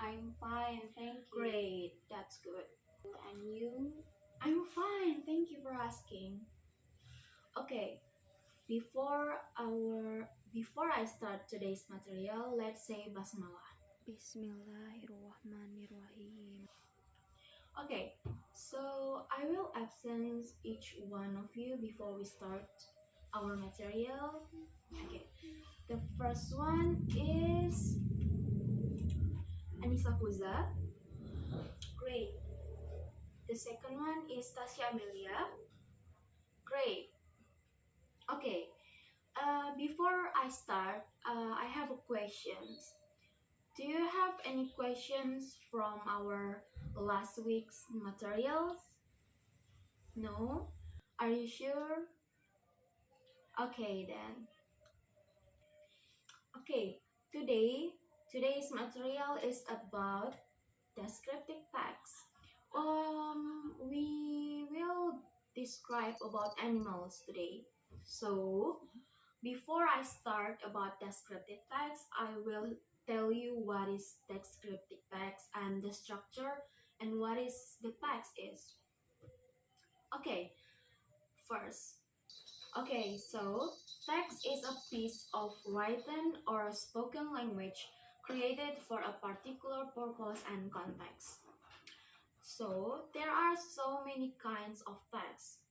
I'm fine, thank you. Great, that's good. And you? I'm fine, thank you for asking. Okay, before I start today's material, let's say basmalah. Bismillahirrahmanirrahim. Okay, so I will absent each one of you before we start our material. Okay, the first one is Anissa Fuza. Great. The second one is Tasya Amelia. Great. Okay, before I start, I have a questions. Do you have any questions from our last week's materials? No? Are you sure? Okay then. Okay, today's material is about descriptive text. We will describe about animals today. So, before I start about descriptive text, I will tell you what is descriptive text and the structure and what is the text is. Okay, first. Okay, so text is a piece of written or spoken language created for a particular purpose and context. So there are so many kinds of text.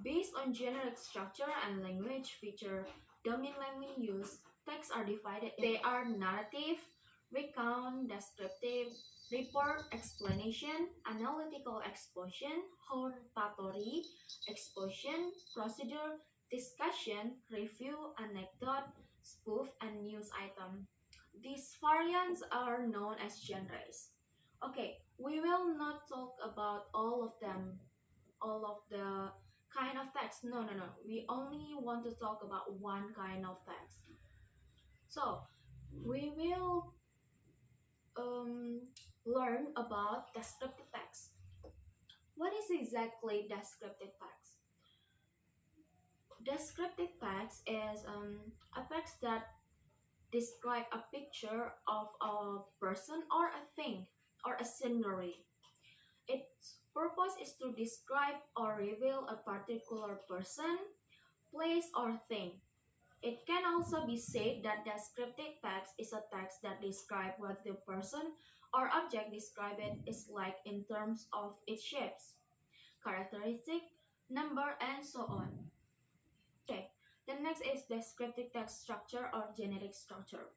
Based on generic structure and language feature dominantly used, texts are divided. They are narrative, recount, descriptive, report, explanation, analytical exposition, hortatory, exposition, procedure, discussion, review, anecdote, spoof, and news item. These variants are known as genres. Okay, we will not talk about all of them, all of the kind of text. No. We only want to talk about one kind of text. So, we will um, learn about descriptive text. What is exactly descriptive text? Descriptive text is a text that describe a picture of a person or a thing or a scenery. Its purpose is to describe or reveal a particular person, place, or thing. It can also be said that descriptive text is a text that describes what the person or object described is like in terms of its shapes, characteristic, number, and so on. Okay, the next is descriptive text structure or genetic structure.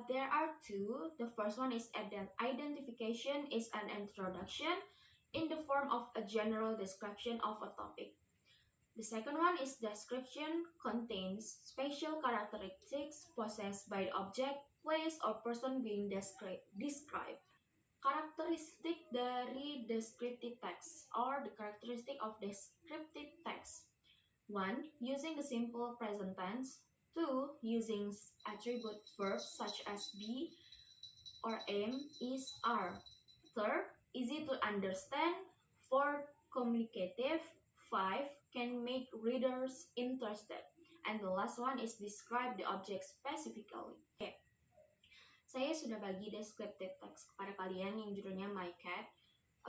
There are two. The first one is identification is an introduction in the form of a general description of a topic. The second one is description contains special characteristics possessed by the object, place, or person being described. Karakteristik dari descriptive text or the characteristic of descriptive text. 1. Using the simple present tense. 2. Using attribute verbs such as be or am, is, are. 3. Easy to understand. 4. Communicative. 5. Can make readers interested. And the last one is describe the object specifically. Okay. Saya sudah bagi descriptive text kepada kalian yang judulnya My Cat.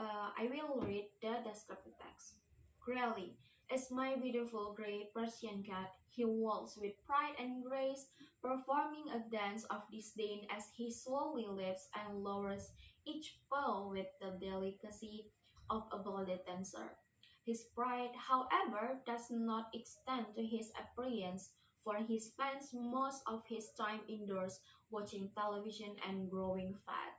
I will read the descriptive text. Grelly is my beautiful gray Persian cat. He walks with pride and grace, performing a dance of disdain as he slowly lifts and lowers each paw with the delicacy of a ballet dancer. His pride, however, does not extend to his appearance, for he spends most of his time indoors watching television and growing fat.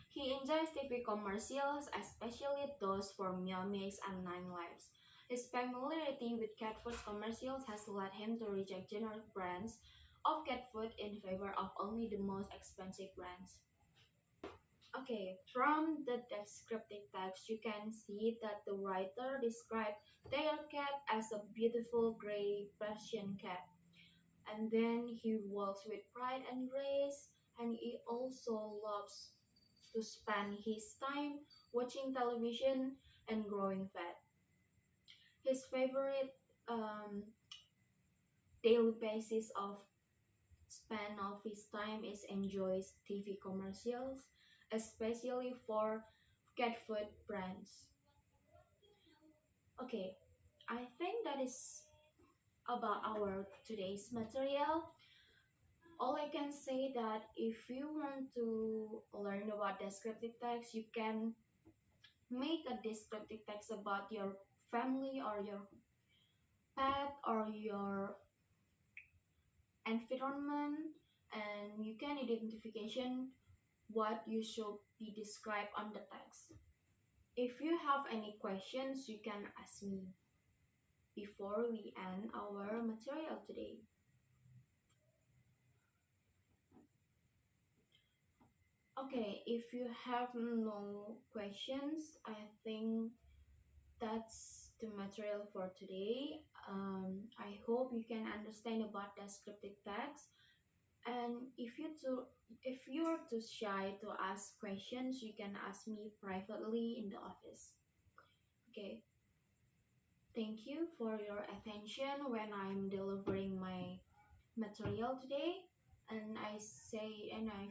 He enjoys TV commercials, especially those for Meow Mix and Nine Lives. His familiarity with cat food commercials has led him to reject generic brands of cat food in favor of only the most expensive brands. Okay, from the descriptive text, you can see that the writer described their cat as a beautiful gray Persian cat. And then he walks with pride and grace, and he also loves to spend his time watching television and growing fat. His favorite daily basis of spend of his time is enjoys TV commercials, especially for cat food brands. Okay, I think that is about our today's material. All I can say that if you want to learn about descriptive text, you can make a descriptive text about your family or your pet or your environment, and you can identification what you should be described on the text. If you have any questions, you can ask me before we end our material today. Okay, if you have no questions, I think that's the material for today. I hope you can understand about descriptive text. And if you're too shy to ask questions, you can ask me privately in the office. Okay. Thank you for your attention when I'm delivering my material today. And I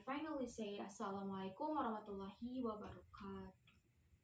finally say Assalamualaikum warahmatullahi wabarakatuh.